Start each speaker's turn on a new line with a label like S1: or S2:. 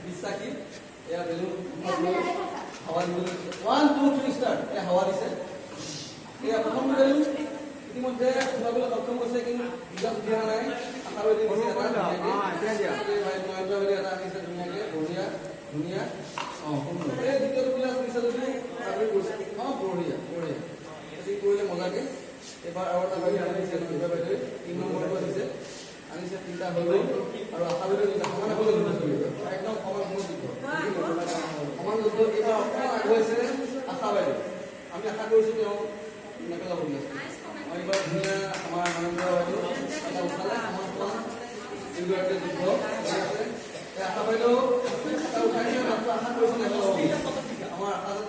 S1: বিশ্বাসী এয়া বেলুন হাওয়া দিব 1 2 3 স্টার্ট এ হাওয়া দিছে এয়া প্রথম বেলুন ইতিমধ্যে ফুলাবলৈ সক্ষম হৈছে কিন্তু বিজাস দিয়া নাই আশাবাদী দিছে এটা ভাই নয়নবাদী এটা আহিছে ধুনীয়াকে বঢ়িয়া ধুনীয়া এই দ্বিতীয় ক্লাস দিছে যদি আমি কৈছে বঢ়িয়া বঢ়িয়া এটি কৰিলে মজাকে এবাৰ আৰু এটা ভাই আনিছে দুটা বাইদেউ 3 নম্বৰটো দিছে আনিছে তিনটা হৈ গ'ল আৰু আশাবাদী দুটা সমানে হৈ গ'ল একদম সমান সময় দিব সমান যুদ্ধ এবাৰ অকণমান আগুৱাইছে আশাবাদী আমি আশা কৰিছোঁ তেওঁ এনেকৈ যাব বুলি আছে এইবাৰ ধুনীয়া আমাৰ আনন্দ বাইদেউ এটা উঠালে সমান সমান দুগৰাকী যুদ্ধ আছে আশা বাইদেউ এটা উঠাইছে মাত্ৰ আশা কৰিছোঁ আমাৰ আশা